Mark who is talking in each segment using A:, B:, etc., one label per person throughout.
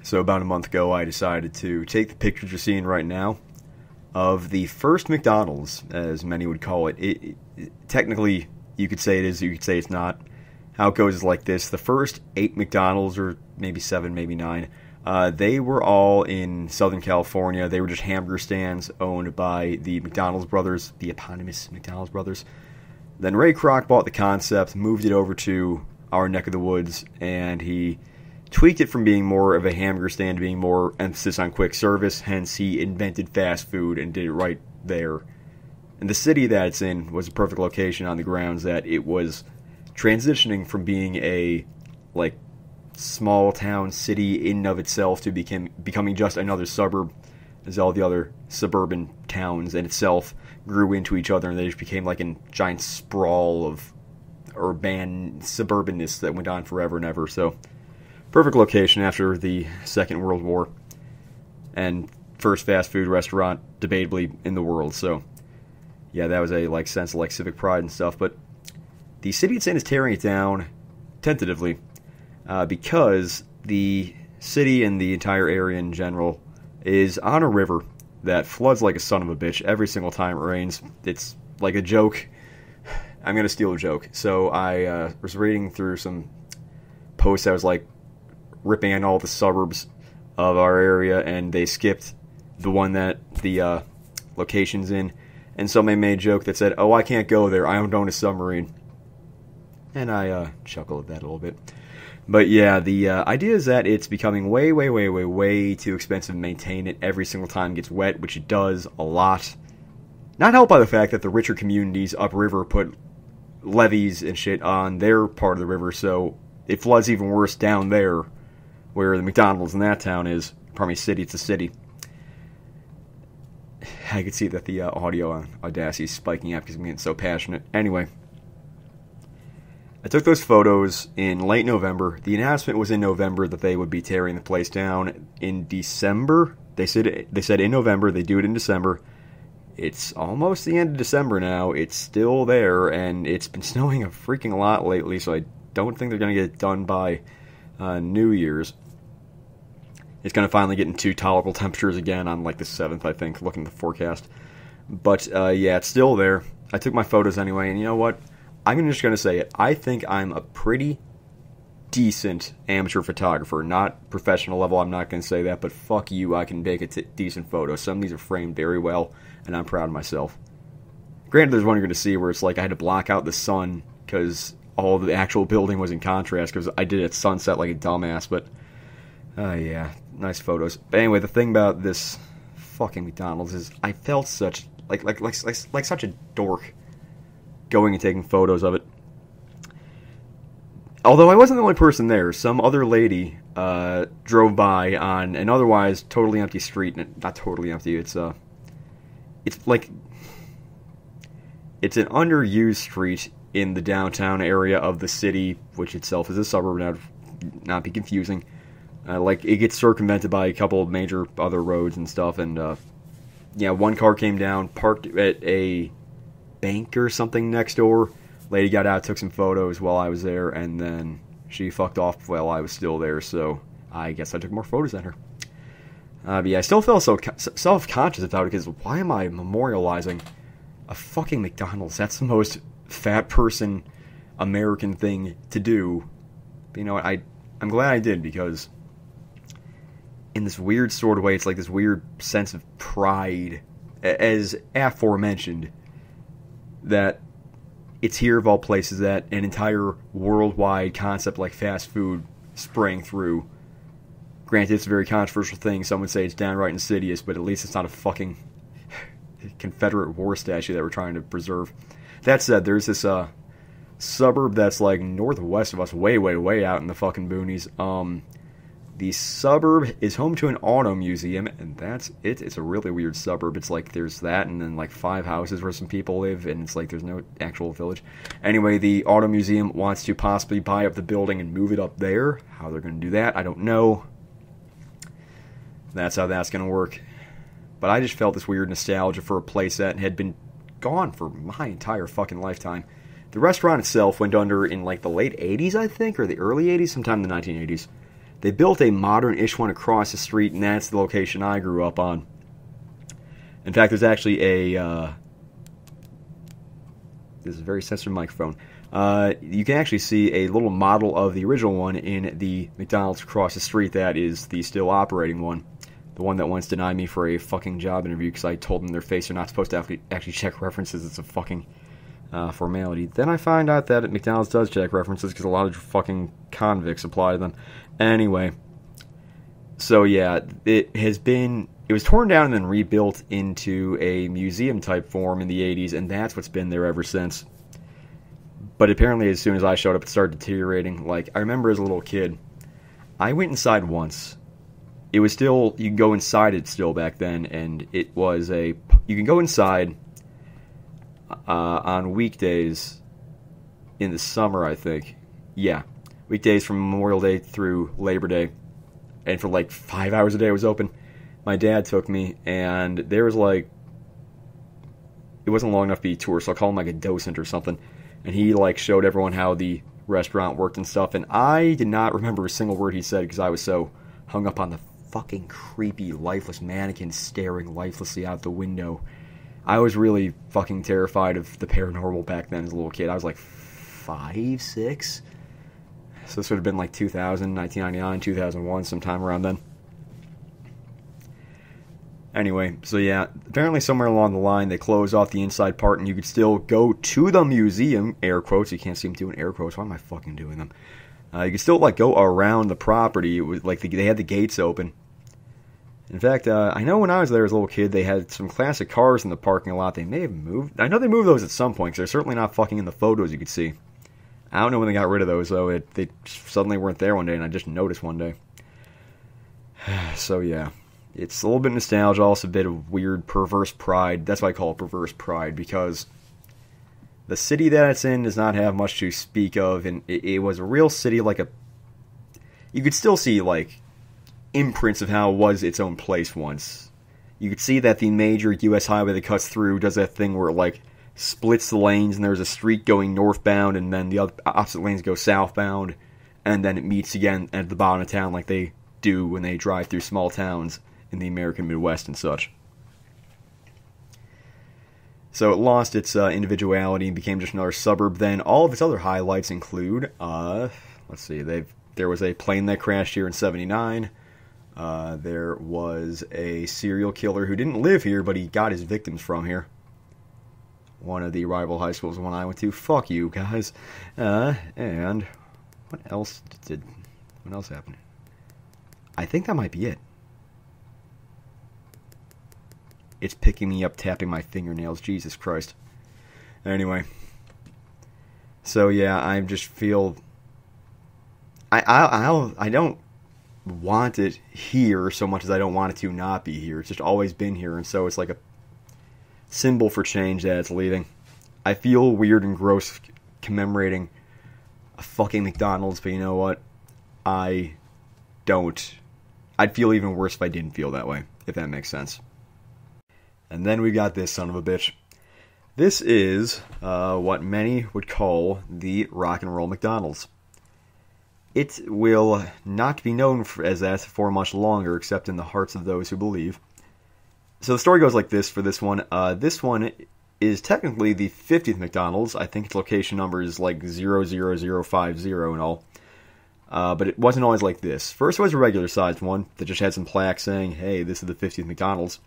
A: So about a month ago, I decided to take the pictures you're seeing right now of the first McDonald's, as many would call it. Technically, you could say it is, you could say it's not. How it goes is like this. The first 8 McDonald's, or maybe 7, maybe 9, they were all in Southern California. They were just hamburger stands owned by the McDonald's brothers, the eponymous McDonald's brothers. Then Ray Kroc bought the concept, moved it over to our neck of the woods, and he tweaked it from being more of a hamburger stand to being more emphasis on quick service. Hence, he invented fast food and did it right there. And the city that it's in was a perfect location on the grounds that it was transitioning from being a, like, small town city in and of itself to becoming just another suburb, as all the other suburban towns in itself grew into each other, and they just became like a giant sprawl of urban suburbanness that went on forever and ever. So, perfect location after the Second World War, and first fast food restaurant, debatably, in the world. So, yeah, that was a sense of civic pride and stuff. But the city it's in is tearing it down, tentatively, because the city and the entire area in general is on a river that floods like a son of a bitch every single time it rains. It's like a joke. I'm going to steal a joke. So I was reading through some posts that was like ripping on all the suburbs of our area, and they skipped the one that the location's in. And somebody made a joke that said, "Oh, I can't go there. I don't own a submarine." And I chuckled at that a little bit. But yeah, the idea is that it's becoming way, way, way, way, way too expensive to maintain it every single time it gets wet, which it does a lot. Not helped by the fact that the richer communities upriver put levees and shit on their part of the river, so it floods even worse down there, where the McDonald's in that town is. Pardon me, city, it's a city. I could see that the audio on Audacity is spiking up because I'm getting so passionate. Anyway, I took those photos in late November. The announcement was in November that they would be tearing the place down in December. They said in November. They do it in December. It's almost the end of December now. It's still there, and it's been snowing a freaking lot lately, so I don't think they're going to get it done by New Year's. It's going to finally get into tolerable temperatures again on like the 7th, I think, looking at the forecast. But yeah, it's still there. I took my photos anyway, and you know what? I'm just going to say it. I think I'm a pretty decent amateur photographer. Not professional level, I'm not going to say that, but fuck you, I can make a decent photo. Some of these are framed very well, and I'm proud of myself. Granted, there's one you're going to see where it's like I had to block out the sun because all the actual building was in contrast because I did it at sunset like a dumbass, but yeah, nice photos. But anyway, the thing about this fucking McDonald's is I felt such like such a dork going and taking photos of it. Although I wasn't the only person there. Some other lady drove by on an otherwise totally empty street. Not totally empty. It's like it's an underused street in the downtown area of the city, which itself is a suburb. Now, not be confusing. Like it gets circumvented by a couple of major other roads and stuff. And yeah, one car came down, parked at a bank or something next door. Lady got out, took some photos while I was there, and then she fucked off while I was still there, so I guess I took more photos than her. But yeah, I still felt so self-conscious about it, because why am I memorializing a fucking McDonald's? That's the most fat person American thing to do. But you know what, I'm glad I did, because in this weird sort of way, it's like this weird sense of pride, as aforementioned, that it's here of all places that an entire worldwide concept like fast food sprang through. Granted, it's a very controversial thing. Some would say it's downright insidious, but at least it's not a fucking Confederate war statue that we're trying to preserve. That said, there's this suburb that's like northwest of us, way, way, way out in the fucking boonies. The suburb is home to an auto museum, and that's it. It's a really weird suburb. It's like there's that, and then like 5 houses where some people live, and it's like there's no actual village. Anyway, the auto museum wants to possibly buy up the building and move it up there. How they're going to do that, I don't know. That's how that's going to work. But I just felt this weird nostalgia for a place that had been gone for my entire fucking lifetime. The restaurant itself went under in like the late 80s, I think, or the early 80s, sometime in the 1980s. They built a modern-ish one across the street, and that's the location I grew up on. In fact, there's actually a... this is a very sensitive microphone. You can actually see a little model of the original one in the McDonald's across the street. That is the still operating one. The one that once denied me for a fucking job interview because I told them their face they're not supposed to actually check references. It's a fucking formality. Then I find out that McDonald's does check references because a lot of fucking convicts apply to them. Anyway, so yeah, it was torn down and then rebuilt into a museum-type form in the 80s, and that's what's been there ever since. But apparently as soon as I showed up, it started deteriorating. Like, I remember as a little kid, I went inside once. It was still, you can go inside it still back then, and it was you can go inside on weekdays in the summer, I think. Yeah, weekdays from Memorial Day through Labor Day, and for like 5 hours a day it was open. My dad took me, and there was like, it wasn't long enough to be a tour, so I'll call him like a docent or something, and he like showed everyone how the restaurant worked and stuff, and I did not remember a single word he said because I was so hung up on the fucking creepy, lifeless mannequin staring lifelessly out the window. I was really fucking terrified of the paranormal back then as a little kid. I was like 5, 6? So this would have been like 2000, 1999, 2001, sometime around then. Anyway, so yeah, apparently somewhere along the line they closed off the inside part and you could still go to the museum, air quotes, you can't see them doing air quotes, why am I fucking doing them? You could still like go around the property. It was like they had the gates open. In fact, I know when I was there as a little kid, they had some classic cars in the parking lot. They may have moved. I know they moved those at some point, because they're certainly not fucking in the photos you could see. I don't know when they got rid of those, though. They suddenly weren't there one day, and I just noticed one day. So, yeah. It's a little bit nostalgia, also a bit of weird, perverse pride. That's why I call it perverse pride, because the city that it's in does not have much to speak of, and it was a real city, like a... You could still see, like, imprints of how it was its own place once. You could see that the major U.S. highway that cuts through does that thing where it, like, splits the lanes, and there's a street going northbound, and then the opposite lanes go southbound, and then it meets again at the bottom of town like they do when they drive through small towns in the American Midwest and such. So it lost its individuality and became just another suburb. Then all of its other highlights include, let's see, there was a plane that crashed here in '79. There was a serial killer who didn't live here, but he got his victims from here. One of the rival high schools, the one I went to. Fuck you, guys. And what else happened? I think that might be it. It's picking me up, tapping my fingernails. Jesus Christ. Anyway. So yeah, I just feel... I don't want it here so much as I don't want it to not be here. It's just always been here, and so it's like a symbol for change that it's leaving. I feel weird and gross commemorating a fucking McDonald's, but you know what? I don't. I'd feel even worse if I didn't feel that way, if that makes sense. And then we got this son of a bitch. This is what many would call the rock and roll McDonald's. It will not be known as that for much longer, except in the hearts of those who believe. So the story goes like this for this one. This one is technically the 50th McDonald's. I think its location number is like 00050 and all. But it wasn't always like this. First it was a regular-sized one that just had some plaques saying, hey, this is the 50th McDonald's.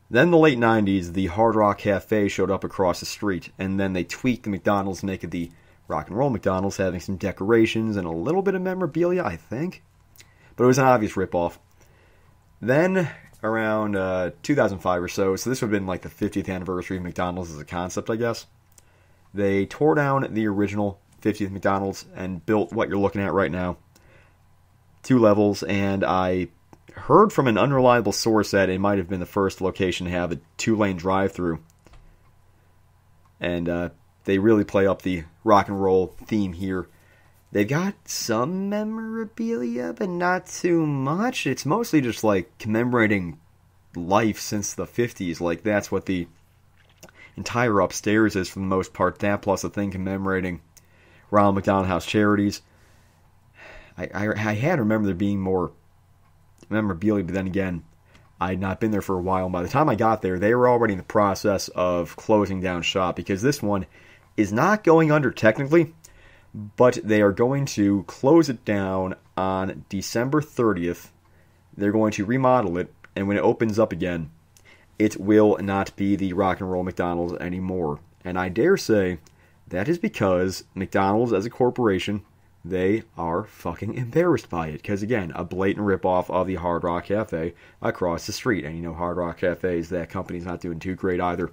A: Then in the late 90s, the Hard Rock Cafe showed up across the street, and then they tweaked the McDonald's to make it the Rock and Roll McDonald's, having some decorations and a little bit of memorabilia, I think. But it was an obvious ripoff. Then, around 2005 or so this would have been like the 50th anniversary of McDonald's as a concept, I guess. They tore down the original 50th McDonald's and built what you're looking at right now. 2 levels, and I heard from an unreliable source that it might have been the first location to have a 2-lane drive-through. And they really play up the rock and roll theme here. They've got some memorabilia, but not too much. It's mostly just like commemorating life since the 50s. Like that's what the entire upstairs is for the most part. That plus a thing commemorating Ronald McDonald House Charities. I had remembered there being more memorabilia, but then again, I had not been there for a while. And by the time I got there, they were already in the process of closing down shop because this one is not going under technically, but they are going to close it down on December 30th. They're going to remodel it, and when it opens up again, it will not be the Rock and Roll McDonald's anymore. And I dare say that is because McDonald's as a corporation, they are fucking embarrassed by it. Because again, a blatant ripoff of the Hard Rock Cafe across the street. And you know Hard Rock Cafes, that company's not doing too great either.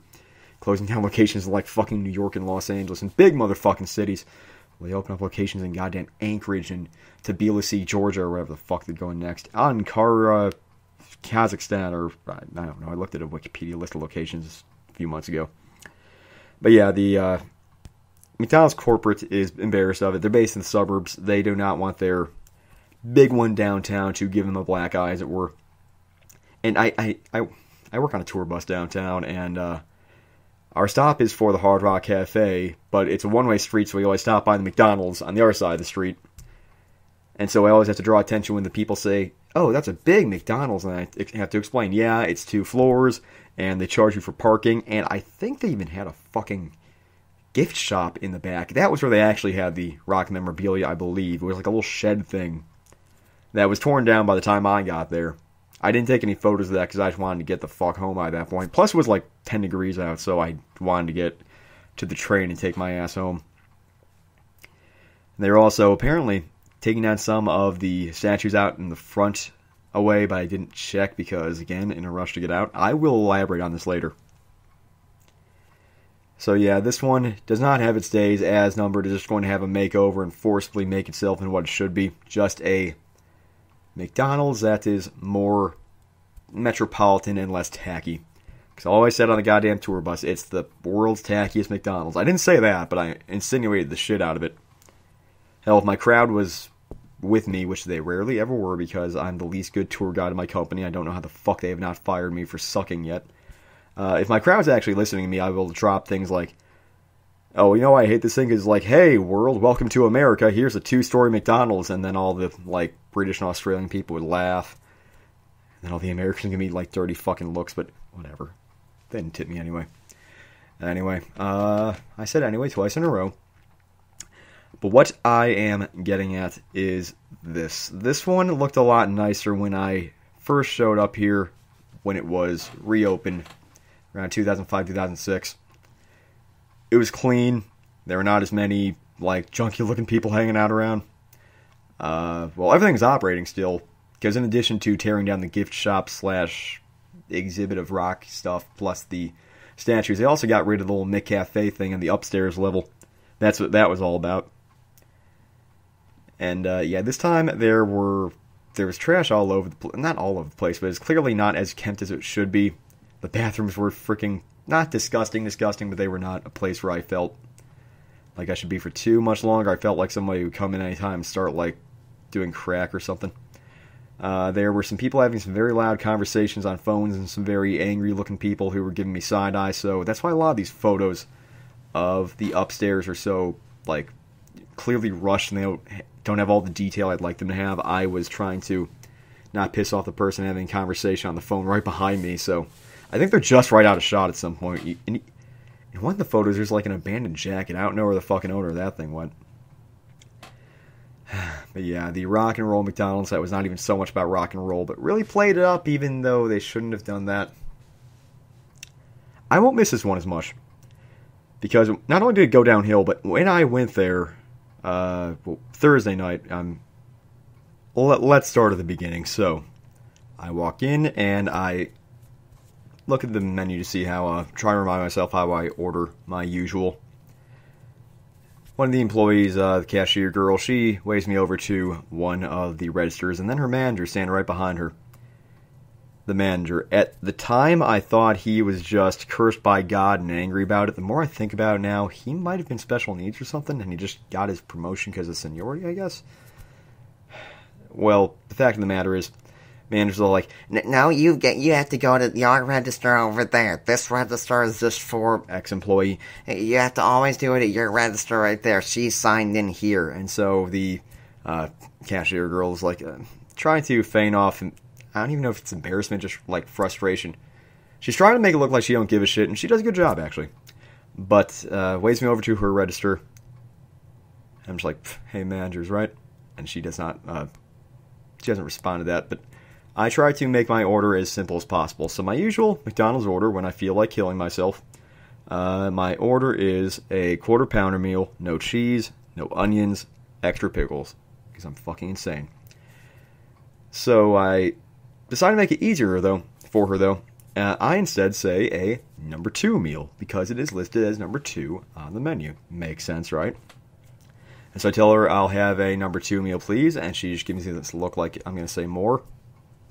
A: Closing down locations like fucking New York and Los Angeles and big motherfucking cities. Well, they open up locations in goddamn Anchorage and Tbilisi, Georgia, or wherever the fuck they're going next. Ankara, Kazakhstan, or I don't know. I looked at a Wikipedia list of locations a few months ago. But yeah, the McDonald's corporate is embarrassed of it. They're based in the suburbs. They do not want their big one downtown to give them a black eye, as it were. And I work on a tour bus downtown, and our stop is for the Hard Rock Cafe, but it's a one-way street, so we always stop by the McDonald's on the other side of the street. And so I always have to draw attention when the people say, "Oh, that's a big McDonald's," and I have to explain, yeah, it's 2 floors, and they charge you for parking, and I think they even had a fucking gift shop in the back. That was where they actually had the Rock memorabilia, I believe. It was like a little shed thing that was torn down by the time I got there. I didn't take any photos of that because I just wanted to get the fuck home by that point. Plus, it was like 10 degrees out, so I wanted to get to the train and take my ass home. They were also apparently taking down some of the statues out in the front away, but I didn't check because, again, in a rush to get out. I will elaborate on this later. So yeah, this one does not have its days as numbered. It's just going to have a makeover and forcibly make itself into what it should be. Just a McDonald's that is more metropolitan and less tacky. Because I always said on the goddamn tour bus, it's the world's tackiest McDonald's. I didn't say that, but I insinuated the shit out of it. Hell, if my crowd was with me, which they rarely ever were because I'm the least good tour guide in my company, I don't know how the fuck they have not fired me for sucking yet. If my crowd's actually listening to me, I will drop things like, "Oh, you know why I hate this thing? Is like, hey, world, welcome to America. Here's a 2-story McDonald's." And then all the, like, British and Australian people would laugh. And then all the Americans give me, like, dirty fucking looks, but whatever. They didn't tip me anyway. Anyway, I said anyway twice in a row. But what I am getting at is this. This one looked a lot nicer when I first showed up here when it was reopened around 2005, 2006. It was clean. There were not as many, like, junky-looking people hanging out around. Well, everything's operating still, because in addition to tearing down the gift shop / exhibit of rock stuff, plus the statues, they also got rid of the little McCafe thing on the upstairs level. That's what that was all about. And, yeah, this time there was trash all over the place. Not all over the place, but it's clearly not as kempt as it should be. The bathrooms were freaking, not disgusting, but they were not a place where I felt like I should be for too much longer. I felt like somebody would come in anytime and start, like, doing crack or something. There were some people having some very loud conversations on phones and some very angry-looking people who were giving me side-eye, so that's why a lot of these photos of the upstairs are so, like, clearly rushed and they don't have all the detail I'd like them to have. I was trying to not piss off the person having a conversation on the phone right behind me, so I think they're just right out of shot at some point. In one of the photos, there's like an abandoned jacket. I don't know where the fucking owner of that thing went. But yeah, the Rock and Roll McDonald's, that was not even so much about rock and roll, but really played it up even though they shouldn't have done that. I won't miss this one as much. Because not only did it go downhill, but when I went there, Thursday night, let's start at the beginning. So, I walk in and I look at the menu to see how, try to remind myself how I order my usual. One of the employees, the cashier girl, she waves me over to one of the registers, and then her manager standing right behind her. The manager. At the time, I thought he was just cursed by God and angry about it. The more I think about it now, he might have been special needs or something, and he just got his promotion because of seniority, I guess. Well, the fact of the matter is, managers are like, "No, you have to go to your register over there. This register is just for ex-employee. You have to always do it at your register right there. She's signed in here." And so the Cashier girl is like trying to feign off, and I don't even know if it's embarrassment, just like frustration. She's trying to make it look like she don't give a shit, and she does a good job, actually. But waves me over to her register. I'm just like, hey, manager's right. And she does not, she doesn't respond to that. But I try to make my order as simple as possible. So my usual McDonald's order when I feel like killing myself. My order is a quarter pounder meal, no cheese, no onions, extra pickles. Because I'm fucking insane. So I decided to make it easier for her. I instead say a number 2 meal because it is listed as number 2 on the menu. Makes sense, right? And so I tell her I'll have a number 2 meal, please, and she just gives me this look like I'm going to say more.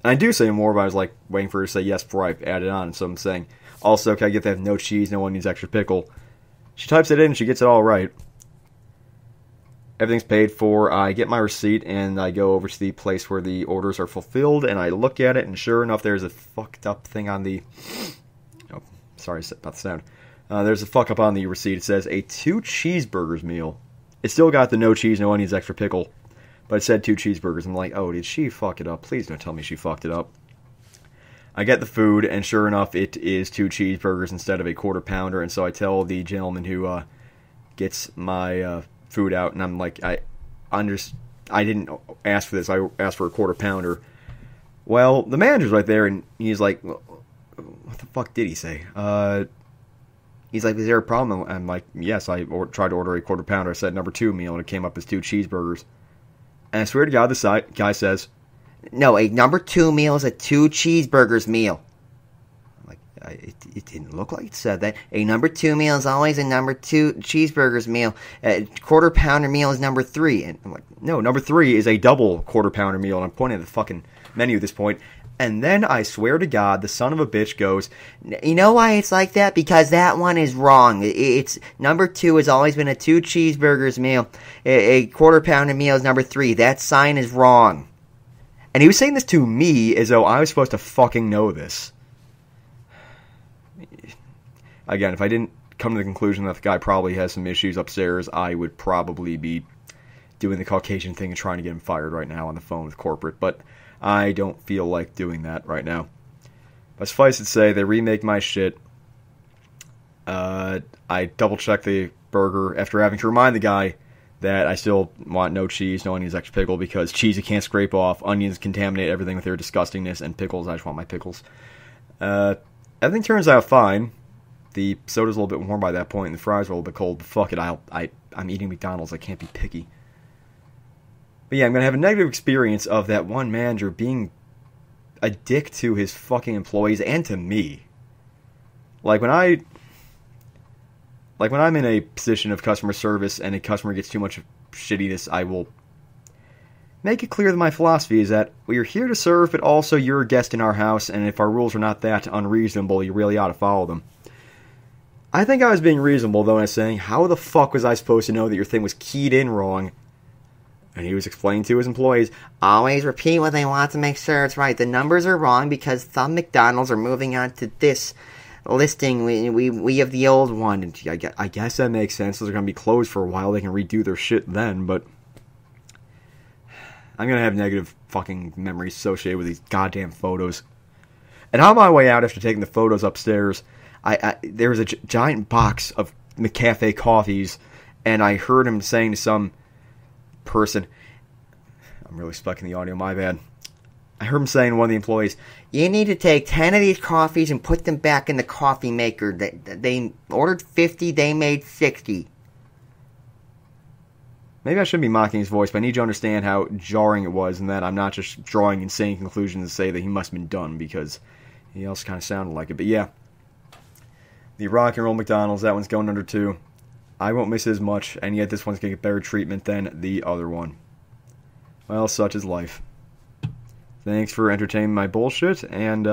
A: And I do say more, but I was like waiting for her to say yes before I add it on. So I'm saying, also, can I get that no cheese, no onions, extra pickle? She types it in, and she gets it all right. Everything's paid for. I get my receipt, and I go over to the place where the orders are fulfilled, and I look at it, and sure enough, there's a fucked up thing on the... Oh, sorry about the sound. There's a fuck up on the receipt. It says a 2 cheeseburgers meal. It still got the no cheese, no onions, extra pickle, but it said 2 cheeseburgers. I'm like, oh, did she fuck it up? Please don't tell me she fucked it up. I get the food, and sure enough, it is 2 cheeseburgers instead of a quarter pounder, and so I tell the gentleman who gets my... food out, and I'm like, I didn't ask for this. I asked for a quarter pounder. Well, the manager's right there, and he's like, what the fuck did he say? He's like, is there a problem? I'm like, yes, I tried to order a quarter pounder. I said number 2 meal, and it came up as 2 cheeseburgers. And I swear to God, this guy says, no, a number 2 meal is a 2 cheeseburgers meal. It didn't look like it said that. A number 2 meal is always a number 2 cheeseburgers meal. A quarter pounder meal is number 3. And I'm like, no, number 3 is a double quarter pounder meal. And I'm pointing at the fucking menu at this point. And then I swear to God, the son of a bitch goes, you know why it's like that? Because that one is wrong. It's number 2 has always been a 2 cheeseburgers meal. A quarter pounder meal is number 3. That sign is wrong. And he was saying this to me as though I was supposed to fucking know this. Again, if I didn't come to the conclusion that the guy probably has some issues upstairs, I would probably be doing the Caucasian thing and trying to get him fired right now on the phone with corporate. But I don't feel like doing that right now. But suffice it to say, they remake my shit. I double-check the burger after having to remind the guy that I still want no cheese, no onions, extra pickle, because cheese you can't scrape off, onions contaminate everything with their disgustingness, and pickles, I just want my pickles. Everything turns out fine. The soda's a little bit warm by that point, and the fries are a little bit cold. But fuck it, I'm eating McDonald's. I can't be picky. But yeah, I'm going to have a negative experience of that one manager being a dick to his fucking employees and to me. Like when I'm in a position of customer service and a customer gets too much shittiness, I will make it clear that my philosophy is that we are here to serve, but also you're a guest in our house, and if our rules are not that unreasonable, you really ought to follow them. I think I was being reasonable, though, in saying, how the fuck was I supposed to know that your thing was keyed in wrong? And he was explaining to his employees, always repeat what they want to make sure it's right. The numbers are wrong because some McDonald's are moving on to this listing. We have the old one. And I guess that makes sense. Those are going to be closed for a while. They can redo their shit then, but I'm going to have negative fucking memories associated with these goddamn photos. And on my way out after taking the photos upstairs, there was a giant box of McCafe coffees, and I heard him saying to some person, I'm really stuck in the audio, my bad. I heard him saying to one of the employees, you need to take 10 of these coffees and put them back in the coffee maker. They ordered 50, they made 60. Maybe I shouldn't be mocking his voice, but I need you to understand how jarring it was, and that I'm not just drawing insane conclusions to say that he must have been done, because he also kind of sounded like it. But yeah, the rock and roll McDonald's, that one's going under 2. I won't miss it as much, and yet this one's going to get better treatment than the other one. Well, such is life. Thanks for entertaining my bullshit, and